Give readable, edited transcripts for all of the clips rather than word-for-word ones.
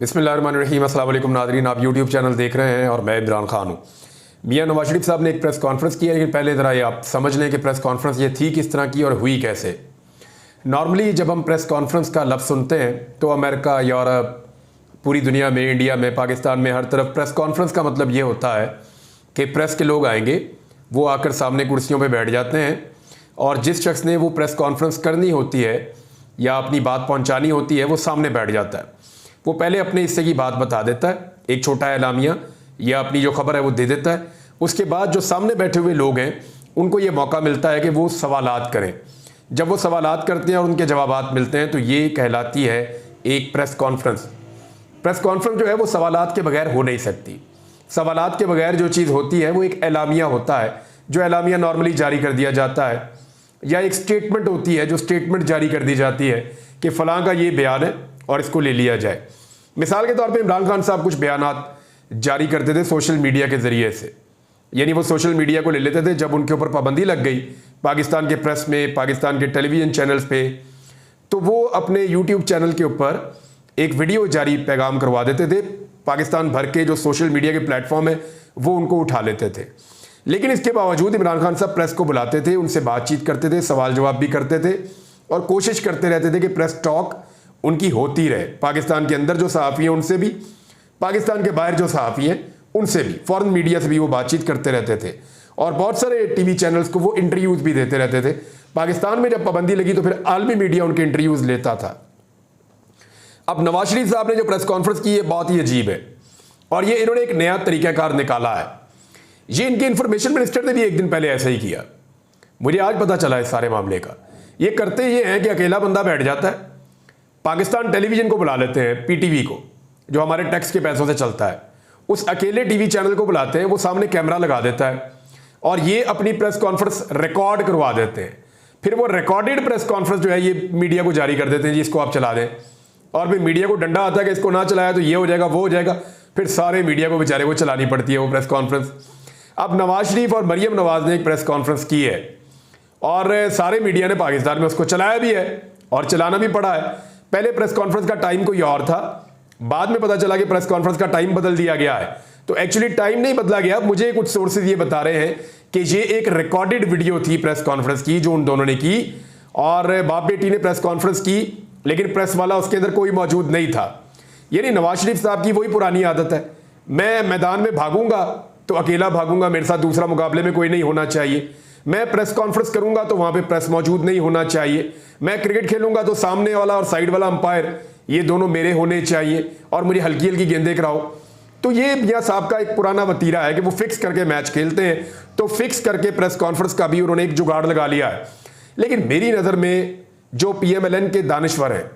बिस्मिल्लाहिर्रहमानिर्रहीम। अस्सलाम वालेकुम नाज़रीन, आप यूट्यूब चैनल देख रहे हैं और मैं इमरान खान हूँ। मियां नवाज शरीफ साहब ने एक प्रेस कॉन्फ्रेंस की है, लेकिन पहले ज़रा ये आप समझ लें कि प्रेस कॉन्फ्रेंस ये थी किस तरह की और हुई कैसे। नॉर्मली जब हम प्रेस कॉन्फ्रेंस का लफ्ज़ सुनते हैं तो अमेरिका, यूरोप, पूरी दुनिया में, इंडिया में, पाकिस्तान में, हर तरफ प्रेस कॉन्फ्रेंस का मतलब ये होता है कि प्रेस के लोग आएंगे, वो आकर सामने कुर्सियों पर बैठ जाते हैं और जिस शख्स ने वो प्रेस कॉन्फ्रेंस करनी होती है या अपनी बात पहुँचानी होती है वो सामने बैठ जाता है। वो पहले अपने हिस्से की बात बता देता है, एक छोटा एलामिया या अपनी जो खबर है वो दे देता है। उसके बाद जो सामने बैठे हुए लोग हैं उनको ये मौका मिलता है कि वो सवालात करें। जब वो सवालात करते हैं और उनके जवाबात मिलते हैं तो ये कहलाती है एक प्रेस कॉन्फ्रेंस। प्रेस कॉन्फ्रेंस जो है वो सवालात के बगैर हो नहीं सकती। सवालात के बगैर जो चीज़ होती है वो एक एलामिया होता है, जो एलामिया नॉर्मली जारी कर दिया जाता है, या एक स्टेटमेंट होती है जो स्टेटमेंट जारी कर दी जाती है कि फ़लाँ का ये बयान है और इसको ले लिया जाए। मिसाल के तौर पे इमरान खान साहब कुछ बयानात जारी करते थे सोशल मीडिया के ज़रिए से, यानी वो सोशल मीडिया को ले लेते थे। जब उनके ऊपर पाबंदी लग गई पाकिस्तान के प्रेस में, पाकिस्तान के टेलीविज़न चैनल्स पे, तो वो अपने यूट्यूब चैनल के ऊपर एक वीडियो जारी पैगाम करवा देते थे। पाकिस्तान भर के जो सोशल मीडिया के प्लेटफॉर्म है वो उनको उठा लेते थे। लेकिन इसके बावजूद इमरान खान साहब प्रेस को बुलाते थे, उनसे बातचीत करते थे, सवाल जवाब भी करते थे और कोशिश करते रहते थे कि प्रेस टॉक उनकी होती रहे। पाकिस्तान के अंदर जो सहाफ़ी हैं उनसे भी, पाकिस्तान के बाहर जो सहाफ़ी हैं उनसे भी, फॉरेन मीडिया से भी वो बातचीत करते रहते थे और बहुत सारे टीवी चैनल्स को वो इंटरव्यूज़ भी देते रहते थे। पाकिस्तान में जब पाबंदी लगी तो फिर आलमी मीडिया उनके इंटरव्यूज़ लेता था। अब नवाज शरीफ साहब ने जो प्रेस कॉन्फ्रेंस की है बहुत ही अजीब है और ये इन्होंने एक नया तरीक़ाकार निकाला है। ये इनके इंफॉर्मेशन मिनिस्टर ने भी एक दिन पहले ऐसा ही किया, मुझे आज पता चला इस सारे मामले का। ये करते ये हैं कि अकेला बंदा बैठ जाता है, पाकिस्तान टेलीविज़न को बुला लेते हैं, पीटीवी को, जो हमारे टैक्स के पैसों से चलता है, उस अकेले टीवी चैनल को बुलाते हैं, वो सामने कैमरा लगा देता है और ये अपनी प्रेस कॉन्फ्रेंस रिकॉर्ड करवा देते हैं। फिर वो रिकॉर्डेड प्रेस कॉन्फ्रेंस जो है ये मीडिया को जारी कर देते हैं, जी इसको आप चला दें। और फिर मीडिया को डंडा आता है कि इसको ना चलाया तो ये हो जाएगा, वो हो जाएगा, फिर सारे मीडिया को बेचारे को चलानी पड़ती है वो प्रेस कॉन्फ्रेंस। अब नवाज शरीफ और मरियम नवाज ने एक प्रेस कॉन्फ्रेंस की है और सारे मीडिया ने पाकिस्तान में उसको चलाया भी है और चलाना भी पड़ा है। पहले प्रेस कॉन्फ्रेंस का टाइम कोई और था, बाद में पता चला कि प्रेस कॉन्फ्रेंस का टाइम बदल दिया गया है। तो एक्चुअली टाइम नहीं बदला गया, मुझे कुछ सोर्सेज ये बता रहे हैं कि ये एक रिकॉर्डेड वीडियो थी प्रेस कॉन्फ्रेंस की जो उन दोनों ने की और बाप बेटी ने प्रेस कॉन्फ्रेंस की, लेकिन प्रेस वाला उसके अंदर कोई मौजूद नहीं था। यानी नवाज शरीफ साहब की वही पुरानी आदत है, मैं मैदान में भागूंगा तो अकेला भागूंगा, मेरे साथ दूसरा मुकाबले में कोई नहीं होना चाहिए। मैं प्रेस कॉन्फ्रेंस करूंगा तो वहां पे प्रेस मौजूद नहीं होना चाहिए। मैं क्रिकेट खेलूंगा तो सामने वाला और साइड वाला अंपायर ये दोनों मेरे होने चाहिए और मुझे हल्की हल्की गेंदें कराओ। तो ये मियां साहब का एक पुराना वतीरा है कि वो फिक्स करके मैच खेलते हैं, तो फिक्स करके प्रेस कॉन्फ्रेंस का भी उन्होंने एक जुगाड़ लगा लिया है। लेकिन मेरी नज़र में जो PMLN के दानिश्वर हैं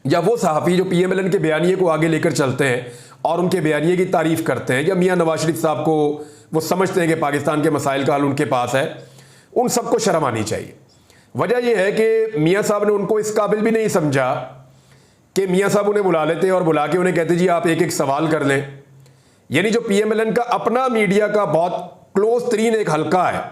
या वो सहाफ़ी जो PMLN के बयानिए को आगे लेकर चलते हैं और उनके बयानिए की तारीफ़ करते हैं, या मियां नवाज शरीफ साहब को वो समझते हैं कि पाकिस्तान के मसाइल का हल उनके पास है, उन सबको शर्म आनी चाहिए। वजह यह है कि मियां साहब ने उनको इस काबिल भी नहीं समझा कि मियां साहब उन्हें बुला लेते और बुला के उन्हें कहते जी आप एक एक सवाल कर लें। यानी जो PMLN का अपना मीडिया का बहुत क्लोज तरीन एक हल्का है,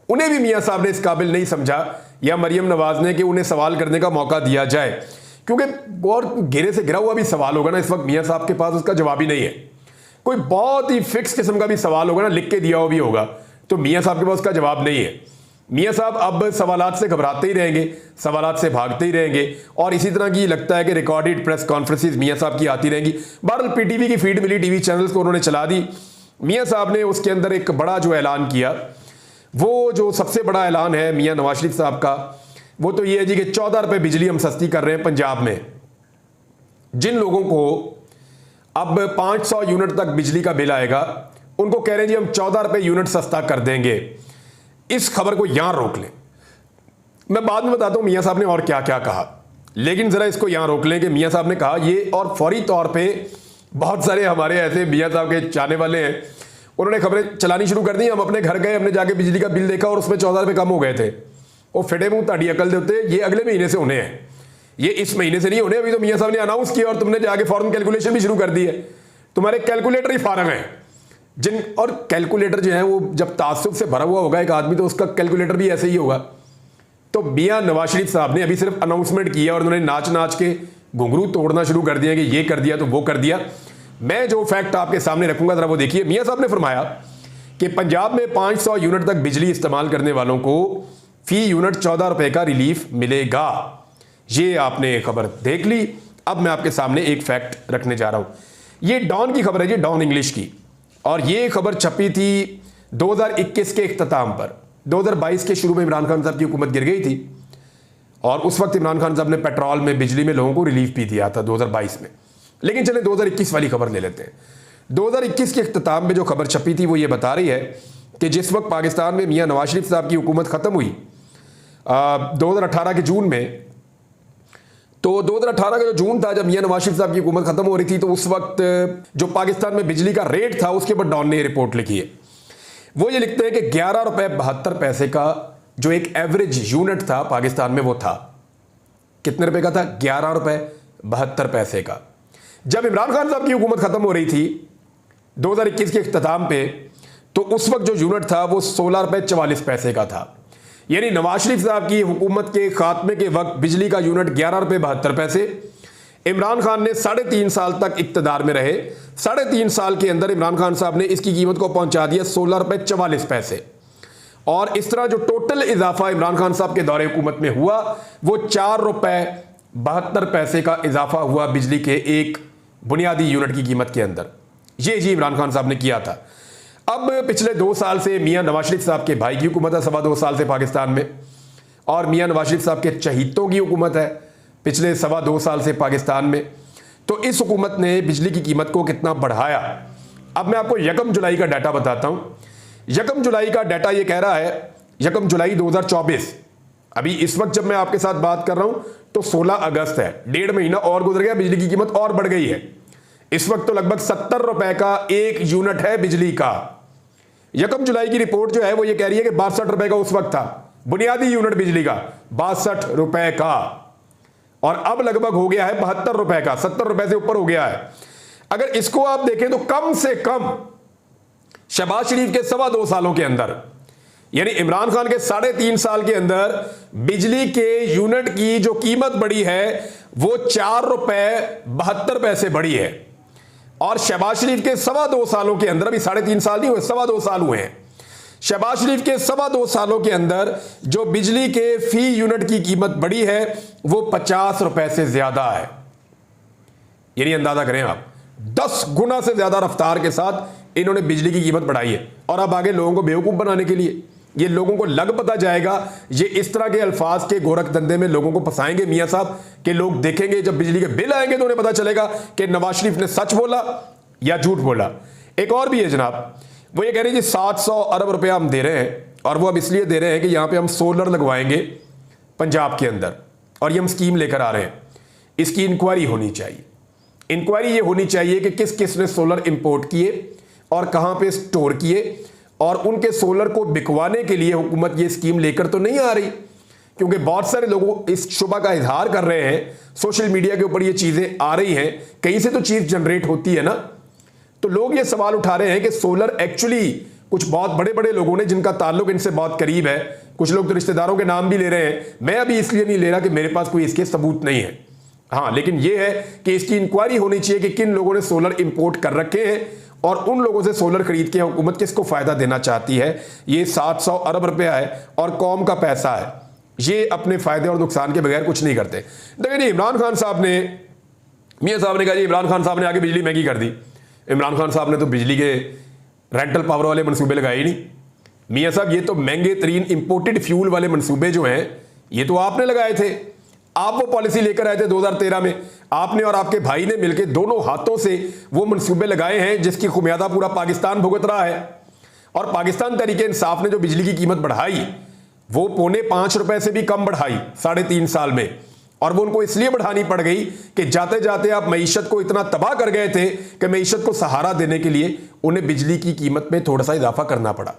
उन्हें भी मियां साहब ने इस काबिल नहीं समझा या मरियम नवाज ने कि उन्हें सवाल करने का मौका दिया जाए, क्योंकि और घेरे से घिरा हुआ भी सवाल होगा ना इस वक्त मियां साहब के पास, उसका जवाब ही नहीं है। कोई बहुत ही फिक्स किस्म का भी सवाल होगा ना, लिख के दिया हुआ भी होगा, तो मियां साहब के पास उसका जवाब नहीं है। मियां साहब अब सवालात से घबराते ही रहेंगे, सवालात से भागते ही रहेंगे और इसी तरह की लगता है कि रिकॉर्डेड प्रेस कॉन्फ्रेंसेस मियां साहब की आती रहेंगी। बहरहाल PTV की फीड मिली, टीवी चैनल्स को उन्होंने चला दी। मियां साहब ने उसके अंदर एक बड़ा जो ऐलान किया, वो जो सबसे बड़ा ऐलान है मियां नवाज शरीफ साहब का, वो तो ये है जी कि 14 रुपये बिजली हम सस्ती कर रहे हैं पंजाब में। जिन लोगों को अब 500 यूनिट तक बिजली का बिल आएगा उनको कह रहे हैं जी हम 14 रुपये यूनिट सस्ता कर देंगे। इस खबर को यहां रोक लें, मैं बाद में बताता हूं मियां साहब ने और क्या क्या कहा, लेकिन जरा इसको यहां रोक लें कि मियां साहब ने कहा ये, और फौरी तौर पे बहुत सारे हमारे ऐसे मियां साहब के चाहने वाले हैं, उन्होंने खबरें चलानी शुरू कर दी। हम अपने घर गए, हमने जाके बिजली का बिल देखा और उसमें 14 रुपये कम हो गए थे। वो फिटे मुंह ताड़ी अकल देते, ये अगले महीने से होने हैं, ये इस महीने से नहीं होने। अभी तो मियां साहब ने अनाउंस किया और तुमने जाके फौरन कैलकुलेशन भी शुरू कर दी है, तुम्हारे कैलकुलेटर ही फारग हैं जिन, और कैलकुलेटर जो है वो जब तासुब से भरा हुआ होगा एक आदमी तो उसका कैलकुलेटर भी ऐसे ही होगा। तो मियां नवाज शरीफ साहब ने अभी सिर्फ अनाउंसमेंट किया और उन्होंने नाच नाच के घुंघरू तोड़ना शुरू कर दिया कि ये कर दिया तो वो कर दिया। मैं जो फैक्ट आपके सामने रखूंगा जरा वो देखिए। मियां साहब ने फरमाया कि पंजाब में 500 यूनिट तक बिजली इस्तेमाल करने वालों को फी यूनिट 14 रुपए का रिलीफ मिलेगा। ये आपने खबर देख ली। अब मैं आपके सामने एक फैक्ट रखने जा रहा हूं। ये डॉन की खबर है जी, डॉन इंग्लिश की, और ये खबर छपी थी 2021 के इख्तिताम पर। 2022 के शुरू में इमरान खान साहब की हुकूमत गिर गई थी और उस वक्त इमरान खान साहब ने पेट्रोल में, बिजली में लोगों को रिलीफ भी दिया था 2022 में। लेकिन चले 2021 वाली खबर ले लेते हैं। 2021 के इख्तिताम में जो खबर छपी थी वो ये बता रही है कि जिस वक्त पाकिस्तान में मियां नवाज शरीफ साहब की हुकूमत खत्म हुई 2018 के जून में, तो 2018 का जो जून था जब मियां नवाज शरीफ साहब की हुकूमत खत्म हो रही थी, तो उस वक्त जो पाकिस्तान में बिजली का रेट था उसके ऊपर डॉन ने रिपोर्ट लिखी है। वो ये लिखते हैं कि 11 रुपए 72 पैसे का जो एक एवरेज यूनिट था पाकिस्तान में, वो था कितने रुपए का था? 11 रुपए 72 पैसे का। जब इमरान खान साहब की हुकूमत खत्म हो रही थी 2021 के इख्तिताम पे, तो उस वक्त जो यूनिट था वो 16 रुपए 44 पैसे का था। यानी नवाज शरीफ साहब की हुकूमत के खात्मे के वक्त बिजली का यूनिट 11 रुपए 72 पैसे। इमरान खान ने 3.5 साल तक इक्तदार में रहे। 3.5 साल के अंदर इमरान खान साहब ने इसकी कीमत को पहुंचा दिया 16 रुपए 44 पैसे। और इस तरह जो टोटल इजाफा इमरान खान साहब के दौरे हुकूमत में हुआ वो 4 रुपए 72 पैसे का इजाफा हुआ बिजली के एक बुनियादी यूनिट की कीमत के अंदर। ये जी इमरान खान साहब ने किया था। अब पिछले 2 साल से मियां नवाज शरीफ साहब के भाई की हुकूमत है, 2.25 साल से पाकिस्तान में, और मियां नवाज शरीफ साहब के चहीतों की हुकूमत है पिछले 2.25 साल से पाकिस्तान में। तो इस हुकूमत ने बिजली की कीमत को कितना बढ़ाया। अब मैं आपको 1 जुलाई का डाटा बताता हूं। 1 जुलाई का डाटा ये कह रहा है, 1 जुलाई 2024, अभी इस वक्त जब मैं आपके साथ बात कर रहा हूं तो 16 अगस्त है, 1.5 महीना और गुजर गया, बिजली की कीमत और बढ़ गई है। इस वक्त तो लगभग 70 रुपए का एक यूनिट है बिजली का। 1 जुलाई की रिपोर्ट जो है वो ये कह रही है कि 62 रुपए का उस वक्त था बुनियादी यूनिट बिजली का, 62 रुपए का, और अब लगभग हो गया है 72 रुपए का, 70 रुपए से ऊपर हो गया है। अगर इसको आप देखें तो कम से कम शहबाज शरीफ के 2.25 सालों के अंदर, यानी इमरान खान के 3.5 साल के अंदर बिजली के यूनिट की जो कीमत बढ़ी है वो 4 रुपए 72 पैसे बढ़ी है। और शहबाज शरीफ के 2.25 सालों के अंदर, अभी 3.5 साल नहीं हुए, 2.25 साल हुए हैं, शहबाज शरीफ के 2.25 सालों के अंदर जो बिजली के फी यूनिट की कीमत बढ़ी है वो 50 रुपए से ज्यादा है। यानी अंदाजा करें आप, 10 गुना से ज्यादा रफ्तार के साथ इन्होंने बिजली की कीमत बढ़ाई है। और अब आगे लोगों को बेवकूफ बनाने के लिए, ये लोगों को लग पता जाएगा, ये इस तरह के अल्फाज के गोरख धंधे में लोगों को फंसाएंगे मियां साहब, कि लोग देखेंगे जब बिजली के बिल आएंगे तो उन्हें पता चलेगा कि नवाज शरीफ ने सच बोला या झूठ बोला। एक और भी है जनाब, वो ये कह रहे हैं जी 700 अरब रुपया हम दे रहे हैं, और वो अब इसलिए दे रहे हैं कि यहां पे हम सोलर लगवाएंगे पंजाब के अंदर, और ये हम स्कीम लेकर आ रहे हैं। इसकी इंक्वायरी होनी चाहिए। इंक्वायरी ये होनी चाहिए कि किस किस ने सोलर इंपोर्ट किए और कहां पे स्टोर किए, और उनके सोलर को बिकवाने के लिए हुकूमत ये स्कीम लेकर तो नहीं आ रही, क्योंकि बहुत सारे लोग इस शुबा का इजहार कर रहे हैं, सोशल मीडिया के ऊपर ये चीजें आ रही हैं, कहीं से तो चीज जनरेट होती है ना। तो लोग ये सवाल उठा रहे हैं कि सोलर एक्चुअली कुछ बहुत बड़े बड़े लोगों ने जिनका ताल्लुक इनसे बहुत करीब है, कुछ लोग तो रिश्तेदारों के नाम भी ले रहे हैं, मैं अभी इसलिए नहीं ले रहा कि मेरे पास कोई इसके सबूत नहीं है। हाँ, लेकिन यह है कि इसकी इंक्वायरी होनी चाहिए कि किन लोगों ने सोलर इंपोर्ट कर रखे हैं और उन लोगों से सोलर खरीद के हुकूमत किसको फायदा देना चाहती है। ये 700 अरब रुपया है और कौम का पैसा है, ये अपने फायदे और नुकसान के बगैर कुछ नहीं करते। देखिए इमरान खान साहब ने, मियां साहब ने कहा जी इमरान खान साहब ने आगे बिजली महंगी कर दी। इमरान खान साहब ने तो बिजली के रेंटल पावर वाले मनसूबे लगाए ही नहीं। मियां साहब ये तो महंगे तरीन इंपोर्टेड फ्यूल वाले मनसूबे जो हैं ये तो आपने लगाए थे। आप वो पॉलिसी लेकर आए थे 2013 में, आपने और आपके भाई ने मिलकर दोनों हाथों से वो मनसूबे लगाए हैं जिसकी खुमियादा पूरा पाकिस्तान भुगत रहा है। और पाकिस्तान तहरीक इंसाफ ने जो बिजली की कीमत बढ़ाई वो 4.25 रुपए से भी कम बढ़ाई 3.5 साल में, और वो उनको इसलिए बढ़ानी पड़ गई कि जाते जाते आप मईशत को इतना तबाह कर गए थे कि मईशत को सहारा देने के लिए उन्हें बिजली की कीमत में थोड़ा सा इजाफा करना पड़ा।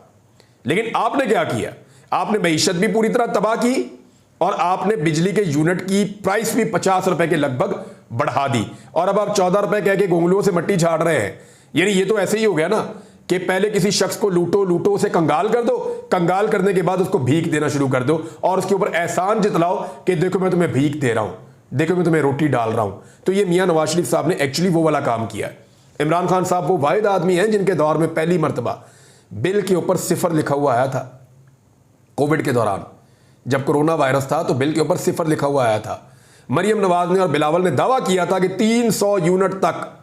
लेकिन आपने क्या किया, आपने मईशत भी पूरी तरह तबाह की और आपने बिजली के यूनिट की प्राइस भी 50 रुपए के लगभग बढ़ा दी, और अब आप 14 रुपए कह के गोंगलुओं से मट्टी झाड़ रहे हैं। यानी ये तो ऐसे ही हो गया ना कि पहले किसी शख्स को लूटो लूटो, उसे कंगाल कर दो, कंगाल करने के बाद उसको भीख देना शुरू कर दो और उसके ऊपर एहसान जतलाओ कि देखो मैं तुम्हें भीख दे रहा हूं। देखो मैं तुम्हें रोटी डाल रहा हूं। तो ये मियां नवाज शरीफ साहब ने एक्चुअली वो वाला काम किया है। इमरान खान साहब वो वाहिद आदमी हैं जिनके दौर में पहली मरतबा बिल के ऊपर 0 लिखा हुआ आया था। कोविड के दौरान जब कोरोना वायरस था तो बिल के ऊपर 0 लिखा हुआ आया था। मरियम नवाज ने और बिलावल ने दावा किया था कि 300 यूनिट तक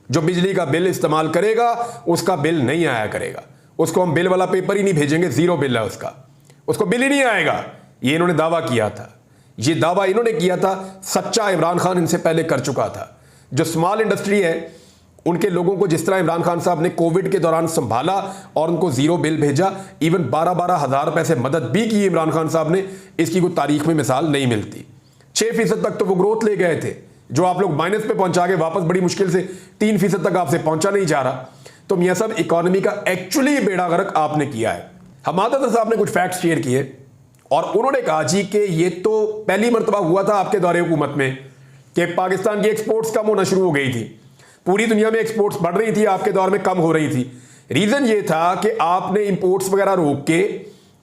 जो बिजली का बिल इस्तेमाल करेगा उसका बिल नहीं आया करेगा, उसको हम बिल वाला पेपर ही नहीं भेजेंगे, 0 बिल है उसका, उसको बिल ही नहीं आएगा। ये इन्होंने दावा किया था। ये दावा इन्होंने किया था, सच्चा इमरान खान इनसे पहले कर चुका था। जो स्मॉल इंडस्ट्री है उनके लोगों को जिस तरह इमरान खान साहब ने कोविड के दौरान संभाला और उनको 0 बिल भेजा, इवन 12-12 हज़ार रुपए से मदद भी की इमरान खान साहब ने, इसकी कोई तारीख में मिसाल नहीं मिलती। 6% तक तो वो ग्रोथ ले गए थे, जो आप लोग माइनस पे पहुंचा के वापस बड़ी मुश्किल से 3% तक आपसे पहुंचा नहीं जा रहा। तो मियां साहब इकोनॉमी का एक्चुअली बेड़ा गर्क आपने किया है। हमादा साहब ने कुछ फैक्ट्स शेयर किए और उन्होंने कहा जी कि ये तो पहली मरतबा हुआ था आपके दौरे हुकूमत में कि पाकिस्तान की एक्सपोर्ट्स कम होना शुरू हो गई थी। पूरी दुनिया में एक्सपोर्ट्स बढ़ रही थी, आपके दौर में कम हो रही थी। रीजन ये था कि आपने इंपोर्ट्स वगैरह रोक के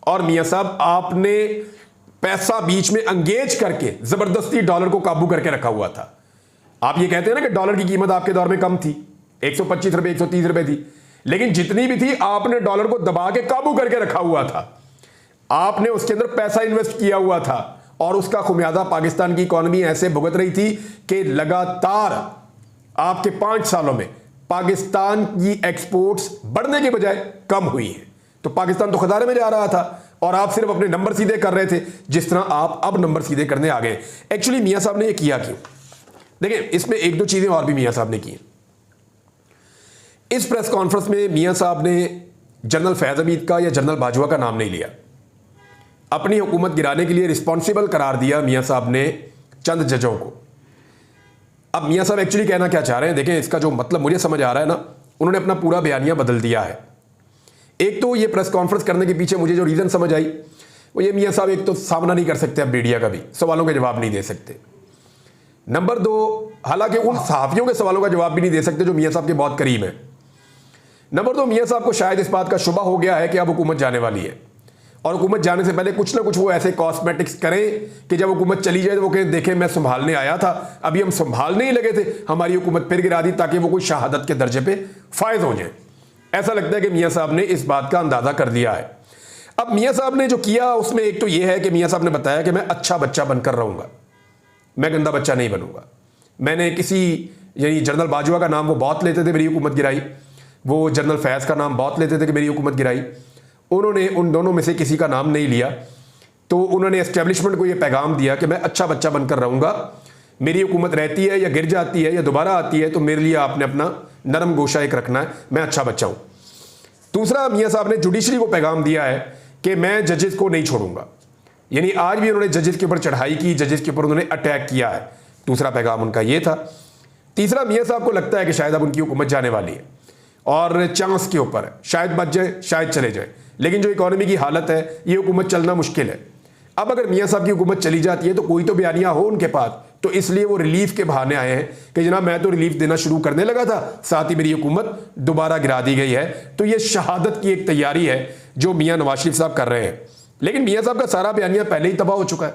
और मियां साहब आपने पैसा बीच में अंगेज करके जबरदस्ती डॉलर को काबू करके रखा हुआ था। आप ये कहते हैं ना कि डॉलर की कीमत आपके दौर में कम थी, 125 रुपए 130 रुपए थी, लेकिन जितनी भी थी आपने डॉलर को दबा के काबू करके रखा हुआ था। आपने उसके अंदर पैसा इन्वेस्ट किया हुआ था और उसका खुमियाजा पाकिस्तान की इकोनॉमी ऐसे भुगत रही थी कि लगातार आपके 5 सालों में पाकिस्तान की एक्सपोर्ट्स बढ़ने के बजाय कम हुई है। तो पाकिस्तान तो खसारे में जा रहा था और आप सिर्फ अपने नंबर सीधे कर रहे थे, जिस तरह आप अब नंबर सीधे करने आ गए। एक्चुअली मियां साहब ने ये किया क्यों? देखिए, इसमें 1-2 चीजें और भी मियां साहब ने की। इस प्रेस कॉन्फ्रेंस में मियां साहब ने जनरल फैज हमीद का या जनरल बाजवा का नाम नहीं लिया। अपनी हुकूमत गिराने के लिए रिस्पॉन्सिबल करार दिया मियां साहब ने चंद जजों को। अब मियां साहब एक्चुअली कहना क्या चाह रहे हैं, देखें इसका जो मतलब मुझे समझ आ रहा है ना, उन्होंने अपना पूरा बयानिया बदल दिया है। एक तो ये प्रेस कॉन्फ्रेंस करने के पीछे मुझे जो रीजन समझ आई वो ये, मियां साहब एक तो सामना नहीं कर सकते अब मीडिया का भी, सवालों के जवाब नहीं दे सकते। नंबर 2, हालांकि उन सहाफियों के सवालों का जवाब भी नहीं दे सकते जो मियां साहब के बहुत करीब है। नंबर 2, मियां साहब को शायद इस बात का शुबा हो गया है कि अब हुकूमत जाने वाली है और हुकूमत जाने से पहले कुछ ना कुछ वो ऐसे कॉस्मेटिक्स करें कि जब हुकूमत चली जाए तो वो कहें देखें मैं संभालने आया था, अभी हम संभालने ही लगे थे, हमारी हुकूमत फिर गिरा दी, ताकि वो कोई शहादत के दर्जे पे फायद हो जाए। ऐसा लगता है कि मियां साहब ने इस बात का अंदाजा कर दिया है। अब मियां साहब ने जो किया उसमें एक तो ये है कि मियां साहब ने बताया कि मैं अच्छा बच्चा बनकर रहूंगा, मैं गंदा बच्चा नहीं बनूंगा। मैंने किसी यानी जनरल बाजवा का नाम वो बहुत लेते थे, मेरी हुकूमत गिराई। वो जनरल फैज़ का नाम बहुत लेते थे कि मेरी हुकूमत गिराई। उन्होंने उन दोनों में से किसी का नाम नहीं लिया। तो उन्होंने एस्टेब्लिशमेंट को ये पैगाम दिया कि मैं अच्छा बच्चा बनकर रहूंगा, मेरी हुकूमत रहती है या गिर जाती है या दोबारा आती है तो मेरे लिए आपने अपना नरम गोशा एक रखना है, मैं अच्छा बच्चा हूं। दूसरा, मियां साहब ने जुडिशरी को पैगाम दिया है कि मैं जजेस को नहीं छोड़ूंगा, यानी आज भी उन्होंने जजेस के ऊपर चढ़ाई की, जजेस के ऊपर उन्होंने अटैक किया है। दूसरा पैगाम उनका ये था। तीसरा, मियां साहब को लगता है कि शायद अब उनकी हुकूमत जाने वाली है और चांस के ऊपर है, शायद बच जाए शायद चले जाए, लेकिन जो इकोनॉमी की हालत है ये हुकूमत चलना मुश्किल है। अब अगर मियां साहब की हुकूमत चली जाती है तो कोई तो बयानिया हो उनके पास, तो इसलिए वो रिलीफ के बहाने आए हैं कि जनाब मैं तो रिलीफ देना शुरू करने लगा था, साथ ही मेरी हुकूमत दोबारा गिरा दी गई है। तो ये शहादत की एक तैयारी है जो मियां नवाज शरीफ साहब कर रहे हैं। लेकिन मियां साहब का सारा बयानिया पहले ही तबाह हो चुका है,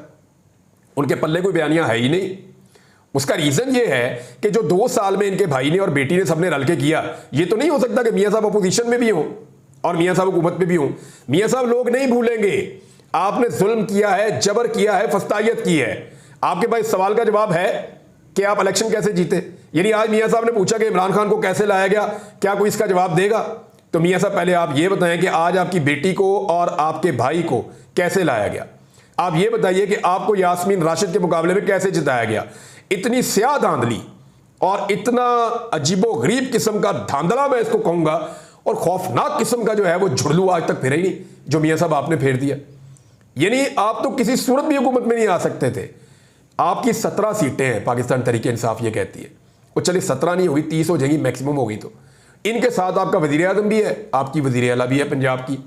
उनके पल्ले कोई बयानिया है ही नहीं। उसका रीजन ये है कि जो 2 साल में इनके भाई ने और बेटी ने सबने रल के किया, ये तो नहीं हो सकता कि मियां साहब अपोजिशन में भी हो और मियां साहब हुकूमत में भी हो। मियां साहब लोग नहीं भूलेंगे, आपने जुल्म किया है, जबर किया है, फस्तायत की है। आपके पास सवाल का जवाब है कि आप इलेक्शन कैसे जीते। यानी आज मियां साहब ने पूछा कि इमरान खान को कैसे लाया गया, क्या कोई इसका जवाब देगा? तो मियां साहब पहले आप ये बताएं कि आज आपकी बेटी को और आपके भाई को कैसे लाया गया। आप ये बताइए कि आपको यास्मीन राशिद के मुकाबले में कैसे जिताया गया। इतनी स्याह धांधली और इतना अजीबो गरीब किस्म का धांधला मैं इसको कहूंगा और खौफनाक किस्म का जो है वो झुड़लू आज तक फिरा ही नहीं जो मियां साहब आपने फेर दिया। यानी आप तो किसी सूरत भी हुकूमत में नहीं आ सकते थे। आपकी 17 सीटें हैं, पाकिस्तान तहरीक इंसाफ ये कहती है। वो चलिए 17 नहीं होगी, 30 हो जाएंगी मैक्सिमम होगी। तो इनके साथ आपका वजीर आजम भी है, आपकी वजीर आला भी है पंजाब की।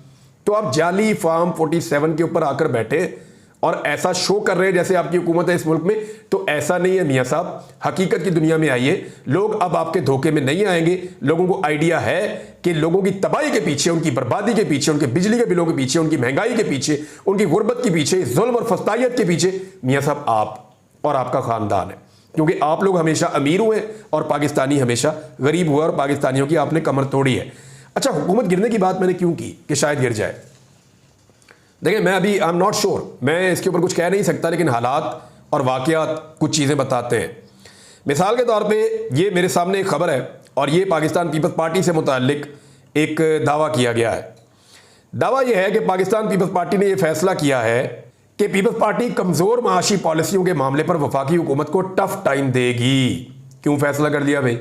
तो आप जाली फार्म 47 के ऊपर आकर बैठे और ऐसा शो कर रहे हैं जैसे आपकी हुकूमत है इस मुल्क में। तो ऐसा नहीं है मियां साहब, हकीकत की दुनिया में आइए। लोग अब आपके धोखे में नहीं आएंगे। लोगों को आइडिया है कि लोगों की तबाही के पीछे, उनकी बर्बादी के पीछे, उनके बिजली के बिलों के पीछे, उनकी महंगाई के पीछे, उनकी गुर्बत के पीछे, जुल्म और फस्तायत के पीछे मियां साहब आप और आपका ख़ानदान है, क्योंकि आप लोग हमेशा अमीर हुए और पाकिस्तानी हमेशा गरीब हुआ और पाकिस्तानियों की आपने कमर तोड़ी है। अच्छा, हुकूमत गिरने की बात मैंने क्यों की कि शायद गिर जाए। देखिए, मैं अभी आई एम नॉट श्योर, मैं इसके ऊपर कुछ कह नहीं सकता, लेकिन हालात और वाक़यात कुछ चीज़ें बताते हैं। मिसाल के तौर पे ये मेरे सामने एक खबर है और ये पाकिस्तान पीपल्स पार्टी से मुताल्लिक एक दावा किया गया है। दावा यह है कि पाकिस्तान पीपल्स पार्टी ने यह फैसला किया है कि पीपल्स पार्टी कमज़ोर माशी पॉलिसियों के मामले पर वफाकी हुकूमत को टफ टाइम देगी। क्यों फैसला कर लिया भाई?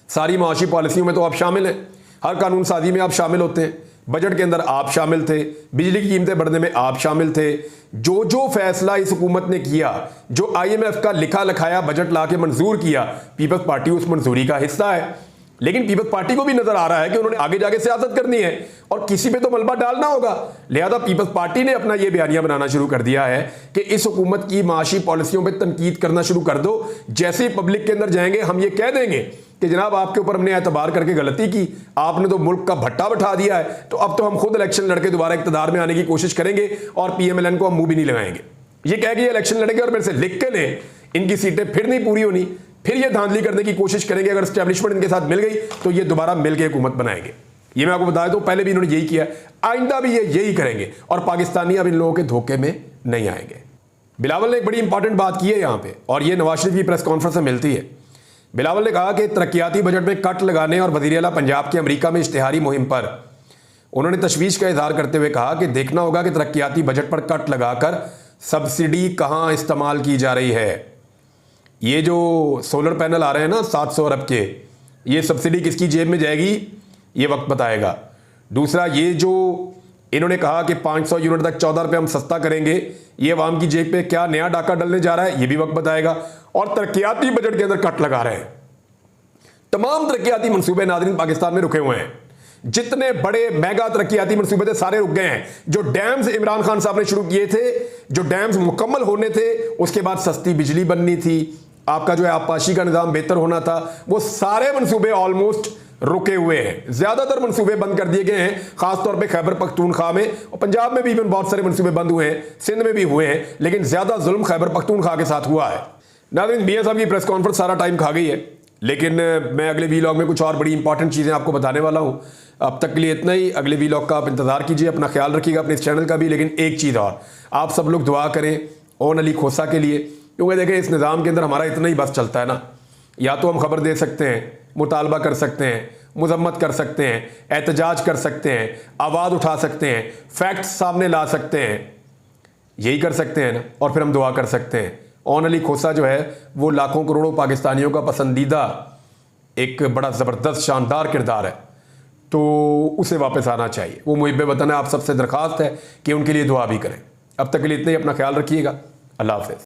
सारी माशी पॉलिसियों में तो आप शामिल हैं, हर कानून साजी में आप शामिल होते हैं, बजट के अंदर आप शामिल थे, बिजली की कीमतें बढ़ने में आप शामिल थे। जो जो फैसला इस हुकूमत ने किया, जो IMF का लिखा लिखाया बजट ला के मंजूर किया, पीपल्स पार्टी उस मंजूरी का हिस्सा है। लेकिन पीपल्स पार्टी को भी नजर आ रहा है कि उन्होंने आगे जाके सियासत करनी है और किसी पे तो मलबा डालना होगा। लिहाजा पीपल्स पार्टी ने अपना यह बयानिया बनाना शुरू कर दिया है कि इस हुकूमत की माशी पॉलिसियों पे तनकीद करना शुरू कर दो। जैसे ही पब्लिक के अंदर जाएंगे, हम ये कह देंगे कि जनाब आपके ऊपर हमने एतबार करके गलती की, आपने तो मुल्क का भट्टा बैठा दिया है, तो अब तो हम खुद इलेक्शन लड़के दोबारा इक़्तिदार में आने की कोशिश करेंगे और PMLN को हम मुंह भी नहीं लगाएंगे। ये कह के इलेक्शन लड़ेंगे और मेरे से लिख के लें, इनकी सीटें फिर नहीं पूरी होनी, फिर ये धांधली करने की कोशिश करेंगे। अगर एस्टेब्लिशमेंट इनके साथ मिल गई तो ये दोबारा मिल के हुकूमत बनाएंगे। ये मैं आपको बताया, तो पहले भी इन्होंने यही किया, आइंदा भी ये यही करेंगे और पाकिस्तानी अब इन लोगों के धोखे में नहीं आएंगे। बिलावल ने एक बड़ी इंपॉर्टेंट बात की है यहाँ पे और ये नवाज शरीफ की प्रेस कॉन्फ्रेंस में मिलती है। बिलावल ने कहा कि तरक्याती बजट में कट लगाने और वज़ीर आला पंजाब के अमेरिका में इश्तिहारी मुहिम पर उन्होंने तशवीश का इजहार करते हुए कहा कि देखना होगा कि तरक्याती बजट पर कट लगाकर सब्सिडी कहाँ इस्तेमाल की जा रही है। ये जो सोलर पैनल आ रहे हैं ना 700 अरब के, ये सब्सिडी किसकी जेब में जाएगी ये वक्त बताएगा। दूसरा, ये जो इन्होंने कहा कि 500 यूनिट तक 14 रुपये हम सस्ता करेंगे, ये अवाम की जेब पे क्या नया डाका डलने जा रहा है ये भी वक्त बताएगा। और तरक्याती बजट के अंदर कट लगा रहे हैं। तमाम तरक्याती मनसूबे नाज़रीन पाकिस्तान में रुके हुए हैं। जितने बड़े मेगा तरक्याती मनसूबे थे सारे रुक गए हैं। जो डैम्स इमरान खान साहब ने शुरू किए थे, जो डैम्स मुकम्मल होने थे, उसके बाद सस्ती बिजली बननी थी, आपका जो है आबपाशी का निज़ाम बेहतर होना था, वो सारे मनसूबे ऑलमोस्ट रुके हुए हैं। ज्यादातर मनसूबे बंद कर दिए गए हैं, खासतौर पे खैबर पख्तूनख्वा में और पंजाब में भी बहुत सारे मनसूबे बंद हुए हैं, सिंध में भी हुए हैं, लेकिन ज्यादा जुल्म खैबर पख्तूनख्वा के साथ हुआ है। नाज़रीन, मियां साहब की प्रेस कॉन्फ्रेंस सारा टाइम खा गई है, लेकिन मैं अगले वीलॉग में कुछ और बड़ी इंपॉर्टेंट चीज़ें आपको बताने वाला हूँ। अब तक के लिए इतना ही। अगले वीलॉग का आप इंतजार कीजिए, अपना ख्याल रखिएगा, अपने इस चैनल का भी। लेकिन एक चीज़ और, आप सब लोग दुआ करें ओन अली खोसा के लिए, क्योंकि देखें इस निज़ाम के अंदर हमारा इतना ही बस चलता है ना। या तो हम खबर दे सकते हैं, मुतालबा कर सकते हैं, मुजम्मत कर सकते हैं, एहतजाज कर सकते हैं, आवाज़ उठा सकते हैं, फैक्ट्स सामने ला सकते हैं, यही कर सकते हैं ना, और फिर हम दुआ कर सकते हैं। ओन अली खोसा जो है वो लाखों करोड़ों पाकिस्तानियों का पसंदीदा एक बड़ा ज़बरदस्त शानदार किरदार है, तो उसे वापस आना चाहिए। वो मुहिब्बे वतन है, आप सबसे दरख्वास्त है कि उनके लिए दुआ भी करें। अब तक के लिए इतना ही, अपना ख्याल रखिएगा। अल्लाह हाफ़िज़।